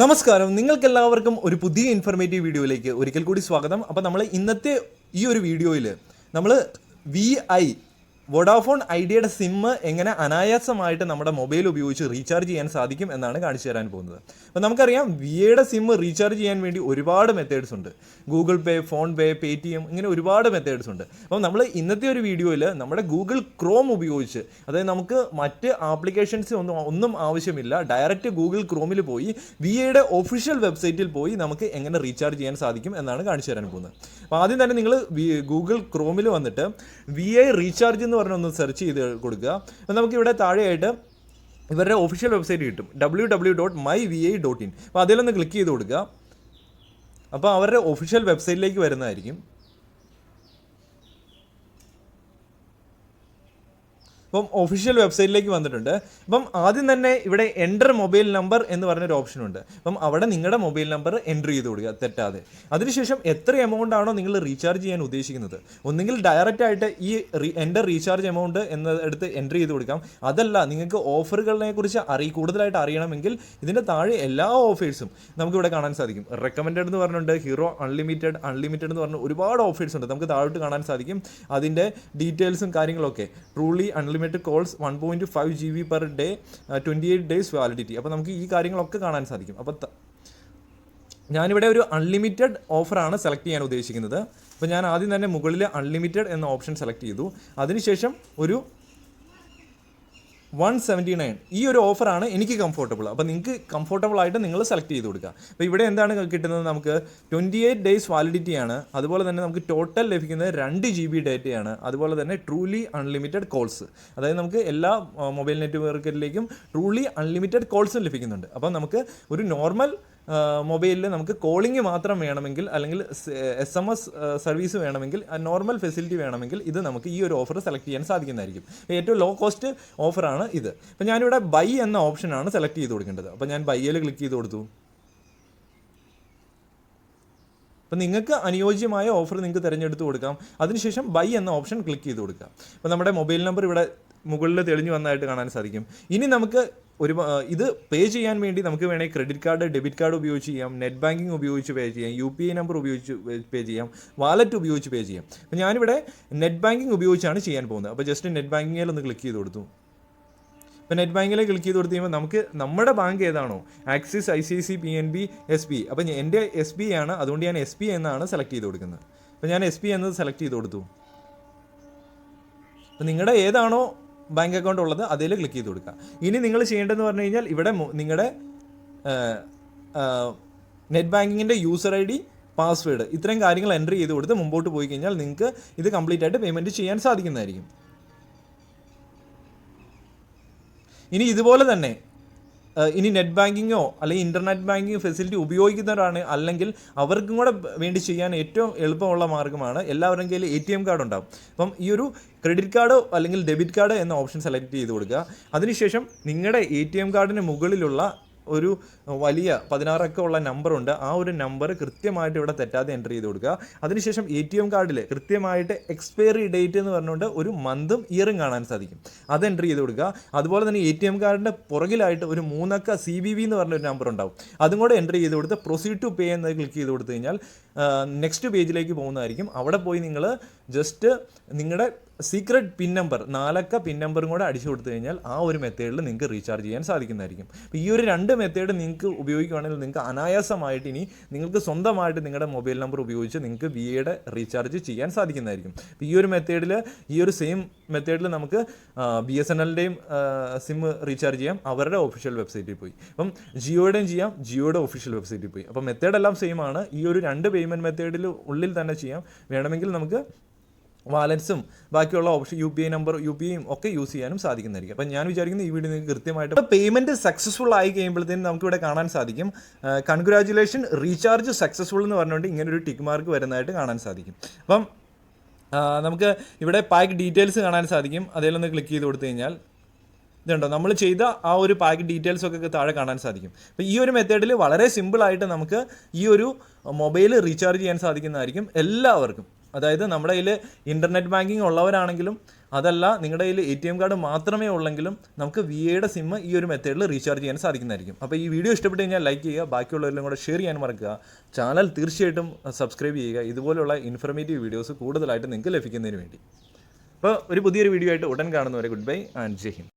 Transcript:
നമസ്കാരം, നിങ്ങൾക്കെല്ലാവർക്കും ഒരു പുതിയ ഇൻഫർമേറ്റീവ് വീഡിയോയിലേക്ക് ഒരിക്കൽ കൂടി സ്വാഗതം. അപ്പോൾ നമ്മൾ ഇന്നത്തെ ഈ ഒരു വീഡിയോയിൽ നമ്മൾ വോഡാഫോൺ ഐഡിയയുടെ സിമ്മ് എങ്ങനെ അനായാസമായിട്ട് നമ്മുടെ മൊബൈൽ ഉപയോഗിച്ച് റീചാർജ് ചെയ്യാൻ സാധിക്കും എന്നാണ് കാണിച്ചു തരാൻ പോകുന്നത്. അപ്പോൾ നമുക്കറിയാം ഐയുടെ സിമ്മ് റീചാർജ് ചെയ്യാൻ വേണ്ടി ഒരുപാട് മെത്തേഡ്സ് ഉണ്ട്. ഗൂഗിൾ പേ, ഫോൺ പേ, പേടിഎം, ഇങ്ങനെ ഒരുപാട് മെത്തേഡ്സ് ഉണ്ട്. അപ്പോൾ നമ്മൾ ഇന്നത്തെ ഒരു വീഡിയോയിൽ നമ്മുടെ ഗൂഗിൾ ക്രോം ഉപയോഗിച്ച്, അതായത് നമുക്ക് മറ്റ് ആപ്ലിക്കേഷൻസ് ഒന്നും ആവശ്യമില്ല, ഡയറക്റ്റ് ഗൂഗിൾ ക്രോമിൽ പോയി ഐയുടെ ഒഫീഷ്യൽ വെബ്സൈറ്റിൽ പോയി നമുക്ക് എങ്ങനെ റീചാർജ് ചെയ്യാൻ സാധിക്കും എന്നാണ് കാണിച്ചു തരാൻ പോകുന്നത്. അപ്പോൾ ആദ്യം തന്നെ നിങ്ങൾ ഗൂഗിൾ ക്രോമിൽ വന്നിട്ട് ഐ റീചാർജ് എന്ന് പറഞ്ഞൊന്ന് സെർച്ച് ചെയ്ത് കൊടുക്കുക. അപ്പോൾ നമുക്കിവിടെ താഴെയായിട്ട് ഇവരുടെ ഒഫീഷ്യൽ വെബ്സൈറ്റ് കിട്ടും, www.myvi.in. അപ്പോൾ അതിലൊന്ന് ക്ലിക്ക് ചെയ്ത് കൊടുക്കുക. അപ്പോൾ അവരുടെ ഒഫീഷ്യൽ വെബ്സൈറ്റിലേക്ക് വരുന്നതായിരിക്കും. അപ്പം ഒഫീഷ്യൽ വെബ്സൈറ്റിലേക്ക് വന്നിട്ടുണ്ട്. അപ്പം ആദ്യം തന്നെ ഇവിടെ എൻ്റർ മൊബൈൽ നമ്പർ എന്ന് പറഞ്ഞൊരു ഓപ്ഷനുണ്ട്. അപ്പം അവിടെ നിങ്ങളുടെ മൊബൈൽ നമ്പർ എൻ്റർ ചെയ്ത് കൊടുക്കുക തെറ്റാതെ. അതിനുശേഷം എത്ര എമൗണ്ട് ആണോ നിങ്ങൾ റീചാർജ് ചെയ്യാൻ ഉദ്ദേശിക്കുന്നത്, ഒന്നുകിൽ ഡയറക്റ്റ് ആയിട്ട് ഈ എൻ്റെ റീചാർജ് എമൗണ്ട് എടുത്ത് എൻ്റർ ചെയ്ത് കൊടുക്കാം. അതല്ല, നിങ്ങൾക്ക് ഓഫറുകളെ കുറിച്ച് കൂടുതലായിട്ട് അറിയണമെങ്കിൽ ഇതിൻ്റെ താഴെ എല്ലാ ഓഫേഴ്സും നമുക്കിവിടെ കാണാൻ സാധിക്കും. റെക്കമെൻഡഡ് എന്ന് പറഞ്ഞിട്ടുണ്ട്, ഹീറോ അൺലിമിറ്റഡ് എന്ന് പറഞ്ഞ ഒരുപാട് ഓഫേഴ്സ് ഉണ്ട്, നമുക്ക് താഴോട്ട് കാണാൻ സാധിക്കും. അതിൻ്റെ ഡീറ്റെയിൽസും കാര്യങ്ങളൊക്കെ. Truly unlimited calls 1.5 GB per day, 28 days validity. അപ്പോൾ നമുക്ക് ഈ കാര്യങ്ങളൊക്കെ കാണാൻ സാധിക്കും. അപ്പോൾ ഞാനിവിടെ ഒരു അൺലിമിറ്റഡ് ഓഫറാണ് സെലക്ട് ചെയ്യാൻ ഉദ്ദേശിക്കുന്നത്. അപ്പോൾ ഞാൻ ആദ്യം തന്നെ മുകളിൽ അൺലിമിറ്റഡ് എന്ന ഓപ്ഷൻ സെലക്ട് ചെയ്തു. അതിനുശേഷം ഒരു 179 ഈ ഒരു ഓഫറാണ് എനിക്ക് കംഫോർട്ടബിൾ. അപ്പോൾ നിങ്ങൾക്ക് കംഫോർട്ടബിൾ ആയിട്ട് നിങ്ങൾ സെലക്ട് ചെയ്ത് കൊടുക്കുക. അപ്പോൾ ഇവിടെ എന്താണ് കിട്ടുന്നത്, നമുക്ക് 28 days വാലിഡിറ്റിയാണ്. അതുപോലെ തന്നെ നമുക്ക് ടോട്ടൽ ലഭിക്കുന്നത് 2 GB ഡേറ്റയാണ്. അതുപോലെ തന്നെ ട്രൂലി അൺലിമിറ്റഡ് കോൾസ്, അതായത് നമുക്ക് എല്ലാ മൊബൈൽ നെറ്റ്വർക്കിലേക്കും ട്രൂലി അൺലിമിറ്റഡ് കോൾസും ലഭിക്കുന്നുണ്ട്. അപ്പോൾ നമുക്ക് ഒരു നോർമൽ മൊബൈലിൽ നമുക്ക് കോളിംഗ് മാത്രം വേണമെങ്കിൽ, അല്ലെങ്കിൽ SMS സർവീസ് വേണമെങ്കിൽ, നോർമൽ ഫെസിലിറ്റി വേണമെങ്കിൽ ഇത് നമുക്ക് ഈ ഒരു ഓഫർ സെലക്ട് ചെയ്യാൻ സാധിക്കുന്നതായിരിക്കും. ഏറ്റവും ലോ കോസ്റ്റ് ഓഫറാണ് ഇത്. അപ്പോൾ ഞാനിവിടെ ബൈ എന്ന ഓപ്ഷനാണ് സെലക്ട് ചെയ്ത് കൊടുക്കേണ്ടത്. അപ്പോൾ ഞാൻ ബൈയിൽ ക്ലിക്ക് ചെയ്ത് കൊടുത്തു. അപ്പോൾ നിങ്ങൾക്ക് അനുയോജ്യമായ ഓഫർ നിങ്ങൾക്ക് തിരഞ്ഞെടുത്ത് കൊടുക്കാം. അതിനുശേഷം ബൈ എന്ന ഓപ്ഷൻ ക്ലിക്ക് ചെയ്ത് കൊടുക്കുക. അപ്പോൾ നമ്മുടെ മൊബൈൽ നമ്പർ ഇവിടെ മുകളിൽ തെളിഞ്ഞു വന്നതായിട്ട് കാണാൻ സാധിക്കും. ഇനി നമുക്ക് ഇത് പേ ചെയ്യാൻ വേണ്ടി നമുക്ക് വേണമെങ്കിൽ ക്രെഡിറ്റ് കാർഡ്, ഡെബിറ്റ് കാർഡ് ഉപയോഗിച്ച് ചെയ്യാം, നെറ്റ് ബാങ്കിങ് ഉപയോഗിച്ച് പേ ചെയ്യാം, UPI നമ്പർ ഉപയോഗിച്ച് പേ ചെയ്യാം, വാലറ്റ് ഉപയോഗിച്ച് പേ ചെയ്യാം. അപ്പോൾ ഞാനിവിടെ നെറ്റ് ബാങ്കിങ് ഉപയോഗിച്ചാണ് ചെയ്യാൻ പോകുന്നത്. അപ്പോൾ ജസ്റ്റ് നെറ്റ് ബാങ്കിങ്ങിൽ ഒന്ന് ക്ലിക്ക് ചെയ്ത് കൊടുത്തു. അപ്പോൾ നെറ്റ് ബാങ്കിലേക്ക് ക്ലിക്ക് ചെയ്ത് കൊടുത്ത് കഴിയുമ്പോൾ നമുക്ക് നമ്മുടെ ബാങ്ക് ഏതാണോ, ആക്സിസ്, ICICI, PNB, SB. അപ്പോൾ എൻ്റെ SB ആണ്, അതുകൊണ്ട് ഞാൻ SB എന്നാണ് സെലക്ട് ചെയ്ത് കൊടുക്കുന്നത്. അപ്പോൾ ഞാൻ SB എന്നത് സെലക്ട് ചെയ്ത് കൊടുത്തു. അപ്പോൾ നിങ്ങളുടെ ഏതാണോ ബാങ്ക് അക്കൗണ്ട് ഉള്ളത് അതിൽ ക്ലിക്ക് ചെയ്ത് കൊടുക്കുക. ഇനി നിങ്ങൾ ചെയ്യേണ്ടതെന്ന് പറഞ്ഞു കഴിഞ്ഞാൽ ഇവിടെ നിങ്ങളുടെ നെറ്റ് ബാങ്കിങ്ങിൻ്റെ യൂസർ ID, പാസ്വേഡ്, ഇത്രയും കാര്യങ്ങൾ എൻ്റർ ചെയ്ത് കൊടുത്ത് മുമ്പോട്ട് പോയി കഴിഞ്ഞാൽ നിങ്ങൾക്ക് ഇത് കംപ്ലീറ്റ് ആയിട്ട് പേയ്മെൻറ്റ് ചെയ്യാൻ സാധിക്കുന്നതായിരിക്കും. ഇനി ഇതുപോലെ തന്നെ ഇനി നെറ്റ് ബാങ്കിങ്ങോ അല്ലെങ്കിൽ ഇൻ്റർനെറ്റ് ബാങ്കിങ് ഫെസിലിറ്റി ഉപയോഗിക്കുന്നവരാണ്, അല്ലെങ്കിൽ അവർക്കും കൂടെ വേണ്ടി ചെയ്യാൻ ഏറ്റവും എളുപ്പമുള്ള മാർഗ്ഗമാണ് എല്ലാവരുടെയും കയ്യിൽ ATM കാർഡ് ഉണ്ടാവും. അപ്പം ഈ ഒരു ക്രെഡിറ്റ് കാർഡോ അല്ലെങ്കിൽ ഡെബിറ്റ് കാർഡ് എന്ന ഓപ്ഷൻ സെലക്ട് ചെയ്ത് കൊടുക്കുക. അതിനുശേഷം നിങ്ങളുടെ ATM കാർഡിന് മുകളിലുള്ള ഒരു വലിയ 16 അക്കം ഉള്ള നമ്പറുണ്ട്, ആ ഒരു നമ്പർ കൃത്യമായിട്ട് ഇവിടെ തെറ്റാതെ എൻ്റർ ചെയ്ത് കൊടുക്കുക. അതിനുശേഷം ATM കാർഡിൽ കൃത്യമായിട്ട് എക്സ്പയറി ഡേറ്റ് എന്ന് പറഞ്ഞുകൊണ്ട് ഒരു മന്തും ഇയറും കാണാൻ സാധിക്കും, അത് എൻ്റർ ചെയ്ത് കൊടുക്കുക. അതുപോലെ തന്നെ ATM കാർഡിൻ്റെ പുറകിലായിട്ട് ഒരു 3 അക്ക CVV എന്ന് പറഞ്ഞൊരു നമ്പർ ഉണ്ടാവും, അതും കൂടെ എൻ്റർ ചെയ്ത് കൊടുത്ത് പ്രൊസീഡ് ടു പേ എന്ന് ക്ലിക്ക് ചെയ്ത് കൊടുത്തു കഴിഞ്ഞാൽ നെക്സ്റ്റ് പേജിലേക്ക് പോകുന്നതായിരിക്കും. അവിടെ പോയി നിങ്ങൾ ജസ്റ്റ് നിങ്ങളുടെ സീക്രട്ട് പിൻ നമ്പർ, 4 അക്ക പിൻ നമ്പറും കൂടെ അടിച്ചു കൊടുത്തു കഴിഞ്ഞാൽ ആ ഒരു മെത്തേഡിൽ നിങ്ങൾക്ക് റീചാർജ് ചെയ്യാൻ സാധിക്കുന്നതായിരിക്കും. അപ്പോൾ ഈ ഒരു 2 മെത്തേഡ് നിങ്ങൾക്ക് ഉപയോഗിക്കുകയാണെങ്കിൽ നിങ്ങൾക്ക് അനായാസമായിട്ട് ഇനി നിങ്ങൾക്ക് സ്വന്തമായിട്ട് നിങ്ങളുടെ മൊബൈൽ നമ്പർ ഉപയോഗിച്ച് നിങ്ങൾക്ക് ഐയുടെ റീചാർജ് ചെയ്യാൻ സാധിക്കുന്നതായിരിക്കും. അപ്പോൾ ഈ ഒരു മെത്തേഡിൽ, ഈ ഒരു സെയിം മെത്തേഡിൽ നമുക്ക് BSNLൻ്റെയും സിം റീചാർജ് ചെയ്യാം, അവരുടെ ഒഫീഷ്യൽ വെബ്സൈറ്റിൽ പോയി. അപ്പം ജിയോയുടെയും ചെയ്യാം, ജിയോയുടെ ഒഫീഷ്യൽ വെബ്സൈറ്റിൽ പോയി. അപ്പോൾ മെത്തേഡെല്ലാം സെയിം ആണ്. ഈ ഒരു 2 പേയ്മെൻറ്റ് മെത്തേഡിൽ ഉള്ളിൽ തന്നെ ചെയ്യാം. വേണമെങ്കിൽ നമുക്ക് വാലറ്റ്സും ബാക്കിയുള്ള ഓപ്ഷൻ UPI നമ്പർ, UPIയും ഒക്കെ യൂസ് ചെയ്യാനും സാധിക്കുന്നതായിരിക്കും. അപ്പം ഞാൻ വിചാരിക്കുന്നത് ഈ വീഡിയോ നിങ്ങൾക്ക് കൃത്യമായിട്ട് പേയ്മെൻറ്റ് സക്സസ്ഫുൾ ആയി കഴിയുമ്പോഴത്തേനും നമുക്കിവിടെ കാണാൻ സാധിക്കും കൺഗ്രാജുലേഷൻ റീചാർജ് സക്സസ്ഫുൾ എന്ന് പറഞ്ഞുകൊണ്ട് ഇങ്ങനൊരു ടിക്ക് മാർക്ക് വരുന്നതായിട്ട് കാണാൻ സാധിക്കും. അപ്പം നമുക്ക് ഇവിടെ പാക്ക് ഡീറ്റെയിൽസ് കാണാൻ സാധിക്കും. അതിലൊന്ന് ക്ലിക്ക് ചെയ്ത് കൊടുത്തു കഴിഞ്ഞാൽ ഇതുണ്ടോ, നമ്മൾ ചെയ്ത ആ ഒരു പാക്ക് ഡീറ്റെയിൽസ് ഒക്കെ താഴെ കാണാൻ സാധിക്കും. അപ്പോൾ ഈ ഒരു മെത്തേഡിൽ വളരെ സിമ്പിളായിട്ട് നമുക്ക് ഈ ഒരു മൊബൈൽ റീചാർജ് ചെയ്യാൻ സാധിക്കുന്നതായിരിക്കും എല്ലാവർക്കും. അതായത് നമ്മുടെ കയ്യിൽ ഇൻ്റർനെറ്റ് ബാങ്കിങ് ഉള്ളവരാണെങ്കിലും അതല്ല നിങ്ങളുടെ കയ്യിൽ ATM കാർഡ് മാത്രമേ ഉള്ളെങ്കിലും നമുക്ക് VAയുടെ സിം ഈ ഒരു മെത്തേഡിൽ റീചാർജ് ചെയ്യാൻ സാധിക്കുന്നതായിരിക്കും. അപ്പോൾ ഈ വീഡിയോ ഇഷ്ടപ്പെട്ട് കഴിഞ്ഞാൽ ലൈക്ക് ചെയ്യുക, ബാക്കിയുള്ളവരിലും കൂടെ ഷെയർ ചെയ്യാൻ മറക്കുക. ചാനൽ തീർച്ചയായിട്ടും സബ്സ്ക്രൈബ് ചെയ്യുക, ഇതുപോലുള്ള ഇൻഫർമേറ്റീവ് വീഡിയോസ് കൂടുതലായിട്ട് നിങ്ങൾക്ക് ലഭിക്കുന്നതിന് വേണ്ടി. അപ്പോൾ ഒരു പുതിയൊരു വീഡിയോ ആയിട്ട് ഉടൻ കാണുന്നവരെ good bye and Jai Hind.